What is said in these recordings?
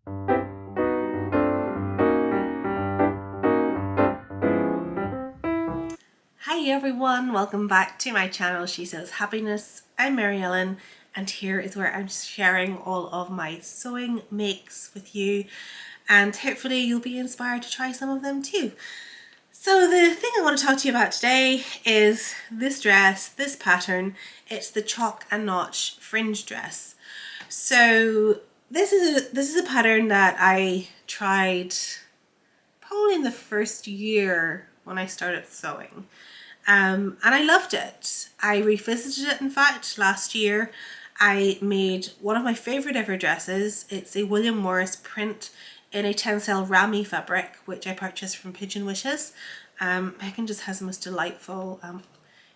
Hi everyone, welcome back to my channel She Sews Happiness. I'm Mary Ellen and here is where I'm sharing all of my sewing makes with you, and hopefully you'll be inspired to try some of them too. So the thing I want to talk to you about today is this dress, this pattern. It's the Chalk and Notch fringe dress. So this is a pattern that I tried probably in the first year when I started sewing. And I loved it. I revisited it, in fact, last year. I made one of my favourite ever dresses. It's a William Morris print in a tencel rami fabric, which I purchased from Pigeon Wishes. Megan just has the most delightful,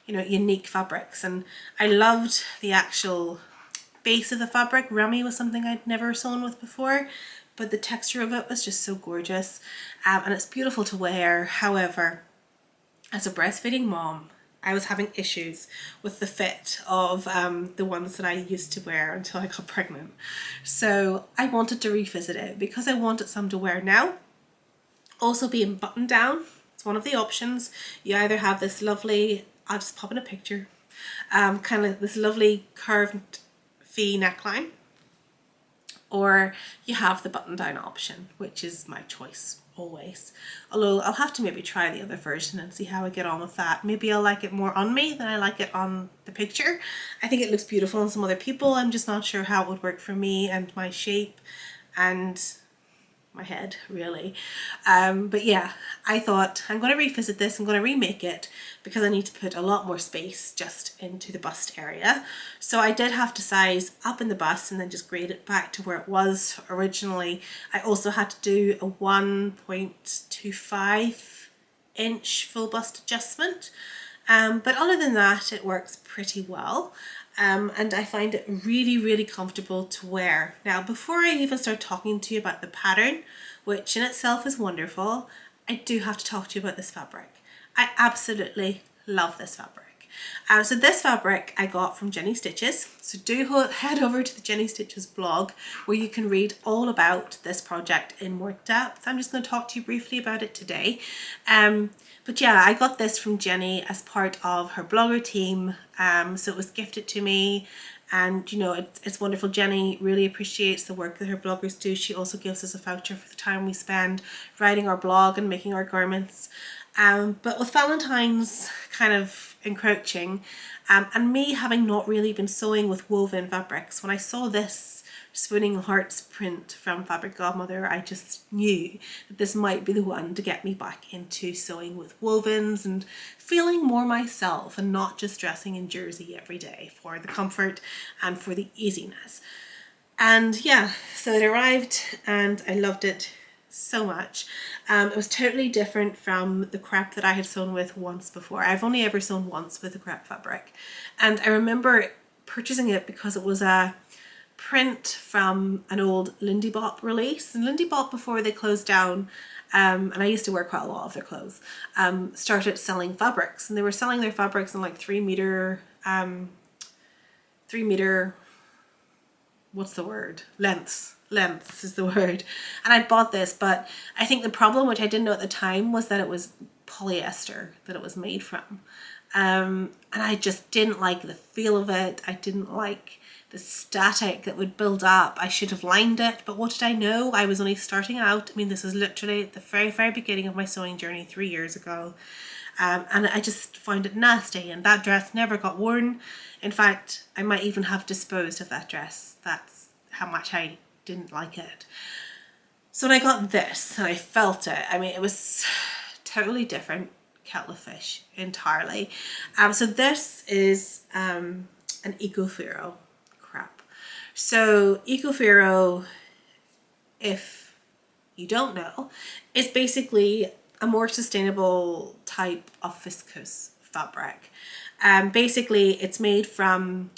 unique fabrics, and I loved the actual base of the fabric. Rami was something I'd never sewn with before, but the texture of it was just so gorgeous, and it's beautiful to wear. However, as a breastfeeding mom, I was having issues with the fit of the ones that I used to wear until I got pregnant. So I wanted to revisit it because I wanted some to wear now. Also being buttoned down, it's one of the options. You either have this lovely, I'll just pop in a picture, kind of this lovely curved V neckline, or you have the button down option, which is my choice always. Although I'll have to maybe try the other version and see how I get on with that. Maybe I'll like it more on me than I like it on the picture. I think it looks beautiful on some other people. I'm just not sure how it would work for me and my shape and my head, really. But yeah, I thought I'm going to revisit this. I'm going to remake it because I need to put a lot more space just into the bust area. So I did have to size up in the bust and then just grade it back to where it was originally. I also had to do a 1.25 inch full bust adjustment. But other than that, it works pretty well. And I find it really, really comfortable to wear. Now, before I even start talking to you about the pattern, which in itself is wonderful, I do have to talk to you about this fabric. I absolutely love this fabric. So this fabric I got from Jenny Stitches. So do head over to the Jenny Stitches blog where you can read all about this project in more depth. I'm just going to talk to you briefly about it today. But yeah, I got this from Jenny as part of her blogger team. So it was gifted to me, and you know, it's wonderful. Jenny really appreciates the work that her bloggers do. She also gives us a voucher for the time we spend writing our blog and making our garments. But with Valentine's kind of encroaching, and me having not really been sewing with woven fabrics, when I saw this Swooning Hearts print from Fabric Godmother, I just knew that this might be the one to get me back into sewing with wovens and feeling more myself and not just dressing in jersey every day for the comfort and for the easiness. And yeah, so it arrived and I loved it so much. It was totally different from the crepe that I had sewn with once before. I've only ever sewn once with a crepe fabric, and I remember purchasing it because it was a print from an old Lindy Bop release. And Lindy Bop, before they closed down, and I used to wear quite a lot of their clothes, started selling fabrics, and they were selling their fabrics in like 3 meter, what's the word? Lengths is the word. And I bought this, but I think the problem, which I didn't know at the time, was that it was polyester that it was made from. And I just didn't like the feel of it. I didn't like the static that would build up. I should have lined it, but what did I know? I was only starting out. I mean, this was literally at the very, very beginning of my sewing journey 3 years ago. And I just found it nasty, and that dress never got worn. In fact, I might even have disposed of that dress. That's how much I didn't like it. So when I got this and I felt it, I mean, it was totally different kettle of fish entirely. So this is an Ecofero crepe. So Ecofero, if you don't know, is basically a more sustainable type of viscose fabric. Basically, it's made from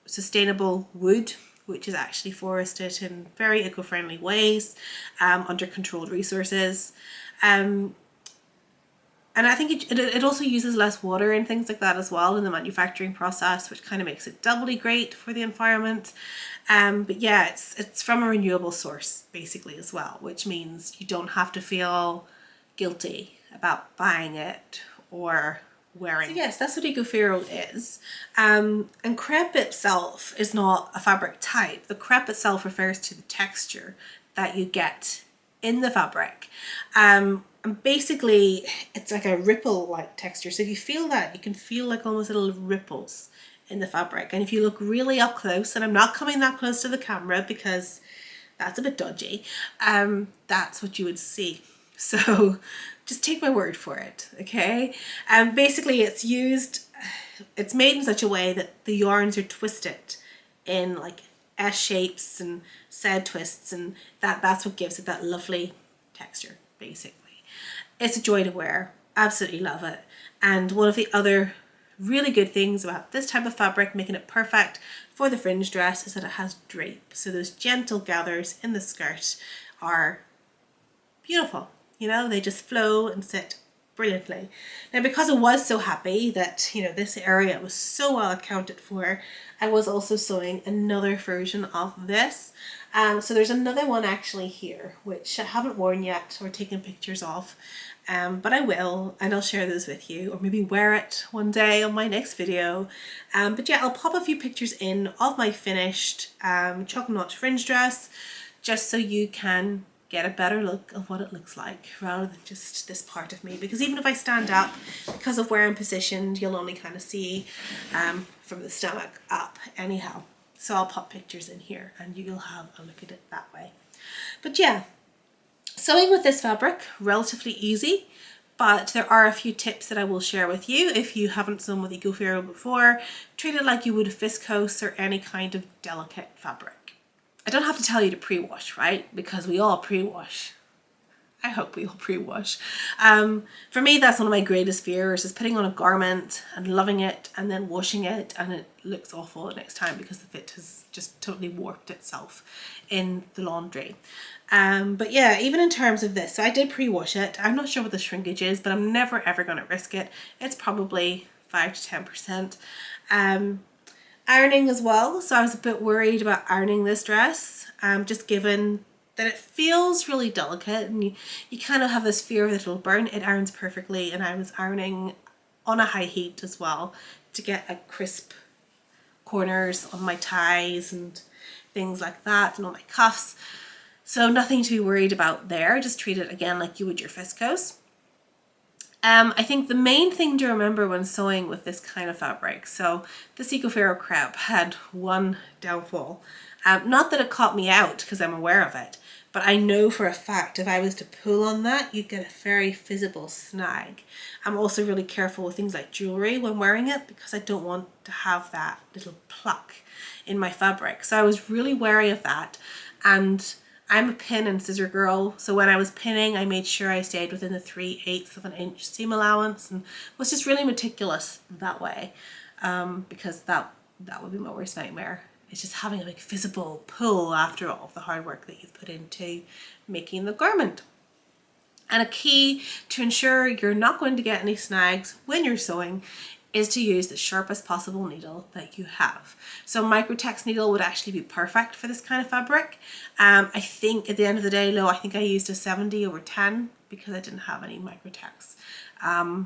sustainable wood, which is actually forested in very eco-friendly ways, under controlled resources. And I think it also uses less water and things like that as well in the manufacturing process, which kind of makes it doubly great for the environment. But yeah, it's from a renewable source basically as well, which means you don't have to feel guilty about buying it or wearing. So yes, that's what ecofero is. And crepe itself is not a fabric type. The crepe itself refers to the texture that you get in the fabric. And basically it's like a ripple like texture. So if you feel that, you can feel like almost little ripples in the fabric. And if you look really up close, and I'm not coming that close to the camera because that's a bit dodgy, that's what you would see. So just take my word for it, okay? Basically it's made in such a way that the yarns are twisted in like S shapes and side twists, and that's what gives it that lovely texture, basically. It's a joy to wear, absolutely love it. And one of the other really good things about this type of fabric, making it perfect for the fringe dress, is that it has drape. So those gentle gathers in the skirt are beautiful. You know, they just flow and sit brilliantly. Now, because I was so happy that, you know, this area was so well accounted for, I was also sewing another version of this. So there's another one actually here, which I haven't worn yet or taken pictures of, but I will, and I'll share those with you, or maybe wear it one day on my next video. But yeah, I'll pop a few pictures in of my finished chocolate notch fringe dress, just so you can get a better look of what it looks like rather than just this part of me, because even if I stand up, because of where I'm positioned, you'll only kind of see from the stomach up anyhow. So I'll pop pictures in here and you'll have a look at it that way. But yeah, sewing with this fabric, relatively easy, but there are a few tips that I will share with you if you haven't sewn with ecofero before. Treat it like you would a viscose or any kind of delicate fabric. I don't have to tell you to pre-wash, right? Because we all pre-wash. I hope we all pre-wash. For me, that's one of my greatest fears, is putting on a garment and loving it and then washing it and it looks awful the next time because the fit has just totally warped itself in the laundry. But yeah, even in terms of this, so I did pre-wash it. I'm not sure what the shrinkage is, but I'm never ever going to risk it. It's probably 5 to 10%. Ironing as well, so I was a bit worried about ironing this dress, just given that it feels really delicate and you kind of have this fear that it'll burn. It irons perfectly, and I was ironing on a high heat as well to get a crisp corners on my ties and things like that, and on my cuffs. So nothing to be worried about there. Just treat it again like you would your viscose. I think the main thing to remember when sewing with this kind of fabric, so this ecofero crepe had one downfall. Not that it caught me out because I'm aware of it, but I know for a fact if I was to pull on that, you'd get a very visible snag. I'm also really careful with things like jewelry when wearing it because I don't want to have that little pluck in my fabric. So I was really wary of that, and I'm a pin and scissor girl, so when I was pinning, I made sure I stayed within the 3/8 of an inch seam allowance and was just really meticulous that way, because that would be my worst nightmare. It's just having a big visible pull after all of the hard work that you've put into making the garment. And a key to ensure you're not going to get any snags when you're sewing is to use the sharpest possible needle that you have. So microtex needle would actually be perfect for this kind of fabric. I think at the end of the day, though, I think I used a 70/10 because I didn't have any microtex. I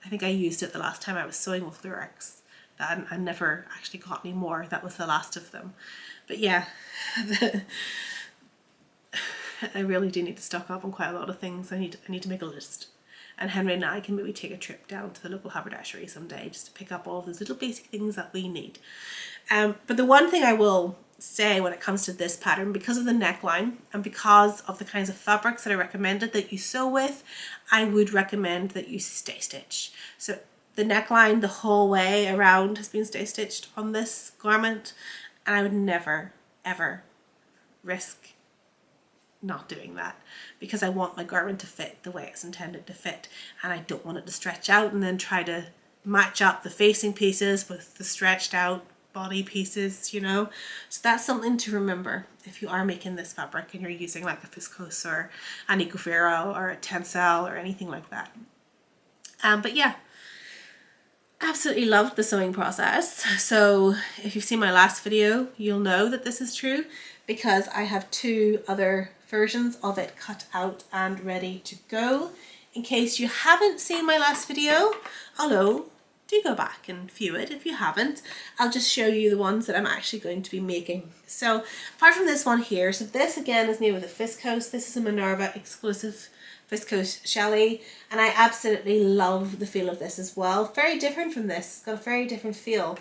think I used it the last time I was sewing with Lurex. That I never actually got any more. That was the last of them. But yeah, I really do need to stock up on quite a lot of things. I need to make a list. And Henry and I can maybe take a trip down to the local haberdashery someday just to pick up all of those little basic things that we need. But the one thing I will say when it comes to this pattern, because of the neckline and because of the kinds of fabrics that I recommended that you sew with, I would recommend that you stay stitch. So the neckline the whole way around has been stay stitched on this garment, and I would never ever risk not doing that because I want my garment to fit the way it's intended to fit, and I don't want it to stretch out and then try to match up the facing pieces with the stretched out body pieces, you know. So that's something to remember if you are making this fabric and you're using like a viscose or an ecofero or a tencel or anything like that. But yeah, absolutely loved the sewing process. So if you've seen my last video, you'll know that this is true, because I have 2 other versions of it cut out and ready to go. In case you haven't seen my last video, hello, do go back and view it if you haven't. I'll just show you the ones that I'm actually going to be making. So apart from this one here, so this again is made with a viscose. This is a Minerva exclusive viscose challis, and I absolutely love the feel of this as well. Very different from this, it's got a very different feel,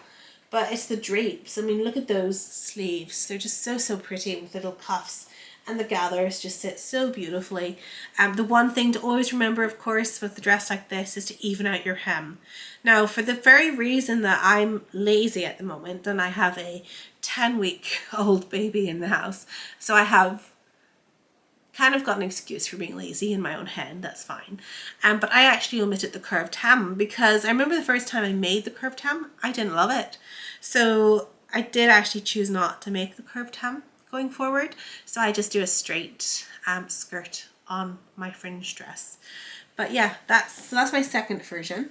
but it's the drapes. I mean, look at those sleeves. They're just so pretty with little cuffs, and the gathers just sit so beautifully. The one thing to always remember, of course, with a dress like this is to even out your hem. Now, for the very reason that I'm lazy at the moment and I have a 10-week-old baby in the house, so I have kind of got an excuse for being lazy in my own head, that's fine. But I actually omitted the curved hem, because I remember the first time I made the curved hem, I didn't love it. So I did actually choose not to make the curved hem going forward. So I just do a straight skirt on my fringe dress. But yeah, that's my second version.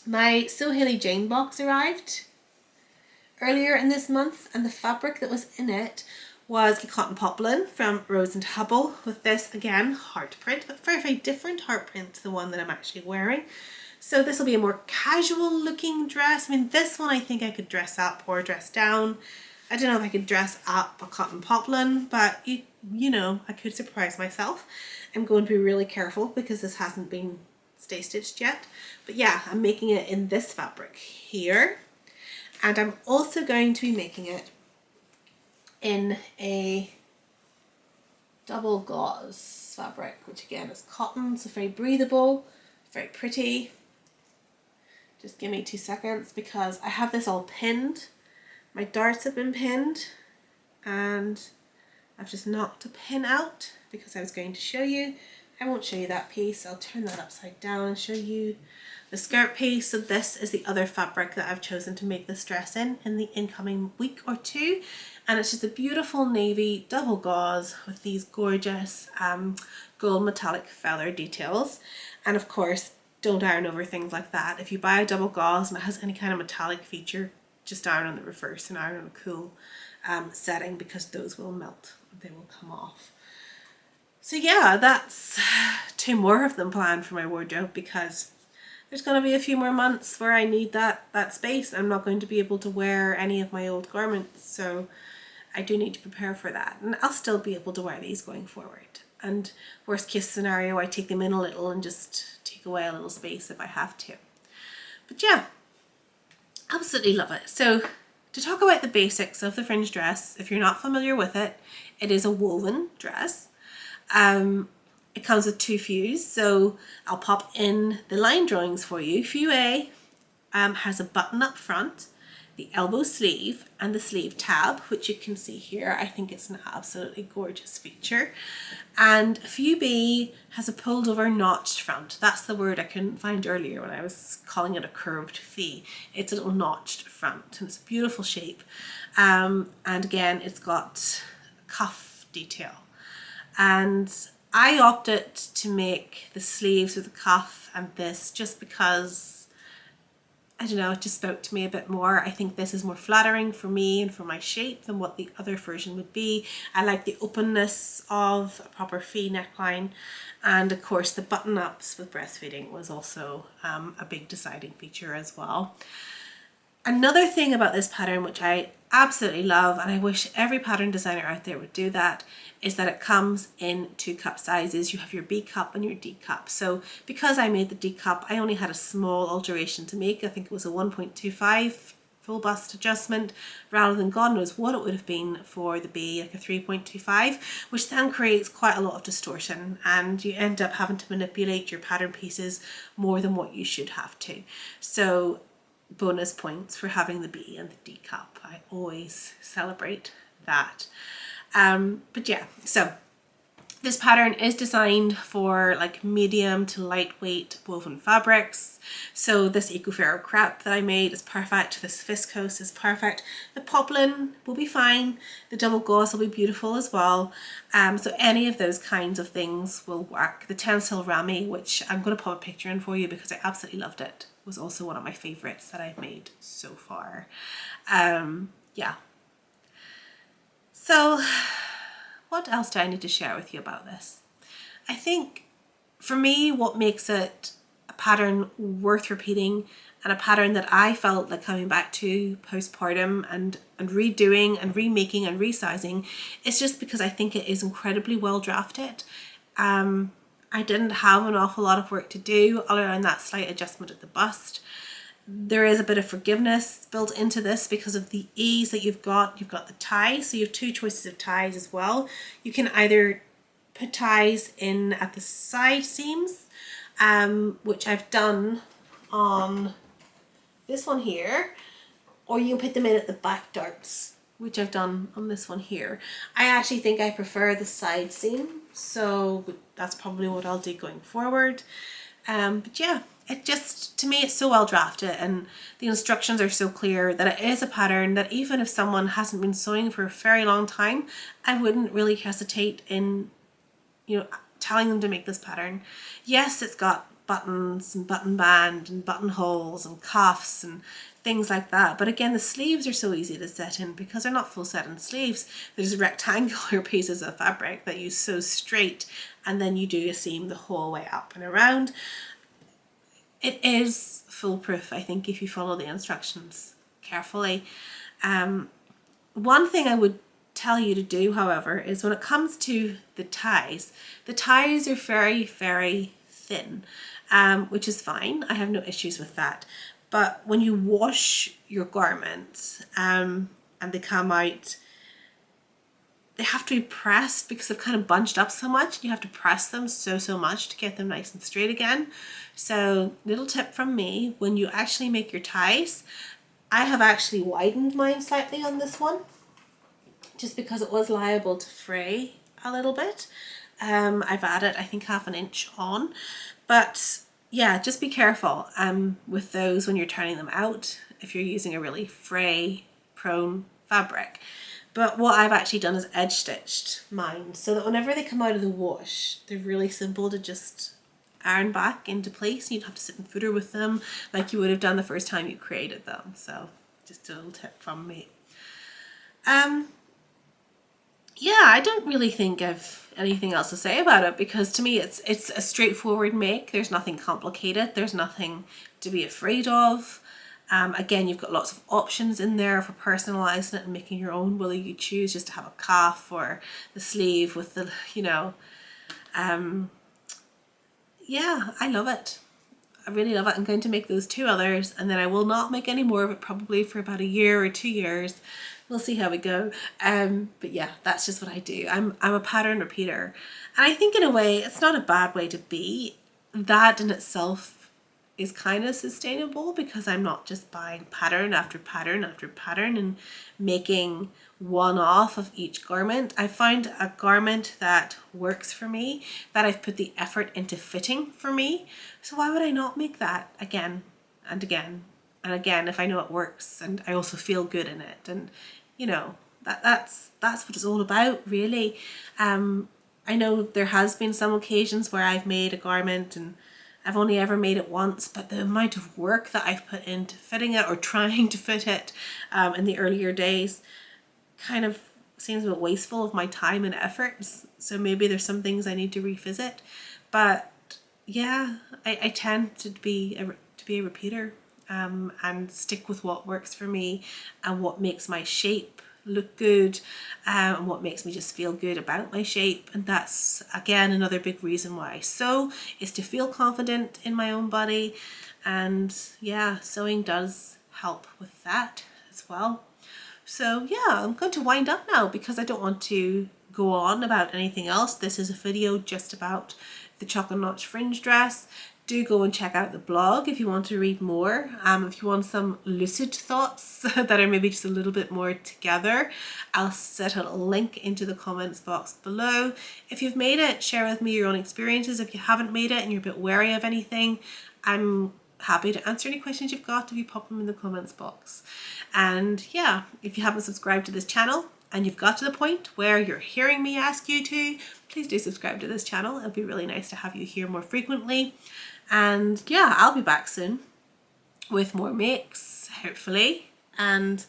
My So Hailey Jane box arrived earlier in this month, and the fabric that was in it was a cotton poplin from Rose and Hubble, with this again heart print, but very different heart print to the one that I'm actually wearing. So this will be a more casual looking dress. I mean, this one I think I could dress up or dress down. I don't know if I could dress up a cotton poplin, but you know, I could surprise myself. I'm going to be really careful because this hasn't been stay stitched yet. But yeah, I'm making it in this fabric here, and I'm also going to be making it in a double gauze fabric, which again is cotton, so very breathable, very pretty. Just give me 2 seconds because I have this all pinned. My darts have been pinned and I've just knocked a pin out because I was going to show you. I won't show you that piece, I'll turn that upside down and show you the skirt piece. So this is the other fabric that I've chosen to make this dress in the incoming week or 2, and it's just a beautiful navy double gauze with these gorgeous gold metallic feather details. And of course, don't iron over things like that. If you buy a double gauze and it has any kind of metallic feature, just iron on the reverse and iron on a cool setting, because those will melt, they will come off. So yeah, that's 2 more of them planned for my wardrobe, because there's going to be a few more months where I need that space. I'm not going to be able to wear any of my old garments, so I do need to prepare for that. And I'll still be able to wear these going forward. And worst case scenario, I take them in a little and just take away a little space if I have to. But yeah, absolutely love it. So to talk about the basics of the fringe dress, if you're not familiar with it, it is a woven dress. It comes with 2 views, so I'll pop in the line drawings for you. View A has a button up front, the elbow sleeve and the sleeve tab, which you can see here. I think it's an absolutely gorgeous feature. And view B has a pulled over notched front. That's the word I couldn't find earlier when I was calling it a curved V. It's a little notched front, and it's a beautiful shape. And again, it's got cuff detail. And I opted to make the sleeves with a cuff and this just because, I don't know, it just spoke to me a bit more. I think this is more flattering for me and for my shape than what the other version would be. I like the openness of a proper V neckline, and of course the button ups with breastfeeding was also a big deciding feature as well. Another thing about this pattern, which I absolutely love, and I wish every pattern designer out there would do that, is that it comes in 2 cup sizes. You have your B cup and your D cup. So because I made the D cup, I only had a small alteration to make. I think it was a 1.25 full bust adjustment, rather than God knows what it would have been for the B, like a 3.25, which then creates quite a lot of distortion, and you end up having to manipulate your pattern pieces more than what you should have to. So bonus points for having the B and the D cup. I always celebrate that. But yeah, so This pattern is designed for like medium to lightweight woven fabrics. So this Eco-Ferro crepe that I made is perfect. This viscose is perfect. The poplin will be fine. The double gauze will be beautiful as well. So any of those kinds of things will work. The Tencel Rami, which I'm going to pop a picture in for you because I absolutely loved it, was also one of my favorites that I've made so far. Yeah. So what else do I need to share with you about this? I think for me, what makes it a pattern worth repeating and a pattern that I felt like coming back to postpartum and redoing and remaking and resizing is just because I think it is incredibly well drafted. I didn't have an awful lot of work to do other than that slight adjustment at the bust. There is a bit of forgiveness built into this because of the ease that you've got. You've got the ties, so you have two choices of ties as well. You can either put ties in at the side seams, which I've done on this one here, or you can put them in at the back darts, which I've done on this one here. I actually think I prefer the side seam, so that's probably what I'll do going forward. But yeah, it just, to me, it's so well drafted and the instructions are so clear that it is a pattern that even if someone hasn't been sewing for a very long time, I wouldn't really hesitate in, telling them to make this pattern. Yes, it's got buttons and button band and buttonholes and cuffs and things like that. But again, the sleeves are so easy to set in because they're not full set in sleeves. There's rectangular pieces of fabric that you sew straight and then you do a seam the whole way up and around. It is foolproof, I think, if you follow the instructions carefully. One thing I would tell you to do, however, is when it comes to the ties are very, very thin, which is fine. I have no issues with that. But when you wash your garments and they come out, they have to be pressed because they've kind of bunched up so much. You have to press them so much to get them nice and straight again. So little tip from me, when you actually make your ties, I have actually widened mine slightly on this one just because it was liable to fray a little bit. I've added, I think, 1/2 inch on, but yeah, just be careful with those when you're turning them out if you're using a really fray prone fabric. But what I've actually done is edge stitched mine so that whenever they come out of the wash, they're really simple to just iron back into place. You don't have to sit in footer with them like you would have done the first time you created them. So just a little tip from me. Yeah, I don't really think I've anything else to say about it because to me it's a straightforward make. There's nothing complicated. There's nothing to be afraid of. Again, you've got lots of options in there for personalizing it and making your own, whether you choose just to have a cuff or the sleeve with the, yeah, I love it. I really love it. I'm going to make those 2 others and then I will not make any more of it probably for about 1 year or 2 years. We'll see how we go. But yeah, that's just what I do. I'm a pattern repeater. And I think in a way, it's not a bad way to be. That in itself is kind of sustainable because I'm not just buying pattern after pattern after pattern and making one off of each garment. I find a garment that works for me, that I've put the effort into fitting for me. So why would I not make that again and again and again if I know it works and I also feel good in it? And that's what it's all about, really. I know there has been some occasions where I've made a garment and I've only ever made it once, but the amount of work that I've put into fitting it or trying to fit it in the earlier days kind of seems a bit wasteful of my time and efforts. So maybe there's some things I need to revisit. But yeah, I tend to be a repeater and stick with what works for me and what makes my shape look good and what makes me just feel good about my shape. And that's again another big reason why I sew, is to feel confident in my own body. And yeah, sewing does help with that as well. So yeah, I'm going to wind up now because I don't want to go on about anything else. This is a video just about the chocolate notch fringe dress. Do go and check out the blog if you want to read more. If you want some lucid thoughts that are maybe just a little bit more together, I'll set a link into the comments box below. If you've made it, share with me your own experiences. If you haven't made it and you're a bit wary of anything, I'm happy to answer any questions you've got if you pop them in the comments box. And yeah, if you haven't subscribed to this channel and you've got to the point where you're hearing me ask you to, please do subscribe to this channel. It'll be really nice to have you here more frequently. And yeah, I'll be back soon with more makes, hopefully. And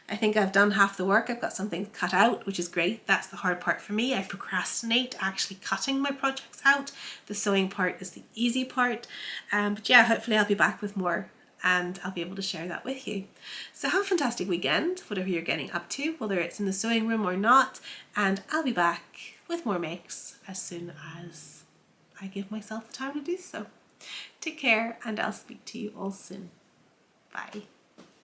I think I've done half the work. I've got something cut out, which is great. That's the hard part for me. I procrastinate actually cutting my projects out. The sewing part is the easy part. But yeah, hopefully I'll be back with more and I'll be able to share that with you. So have a fantastic weekend, whatever you're getting up to, whether it's in the sewing room or not. And I'll be back with more makes as soon as I give myself the time to do so. Take care, and I'll speak to you all soon. Bye.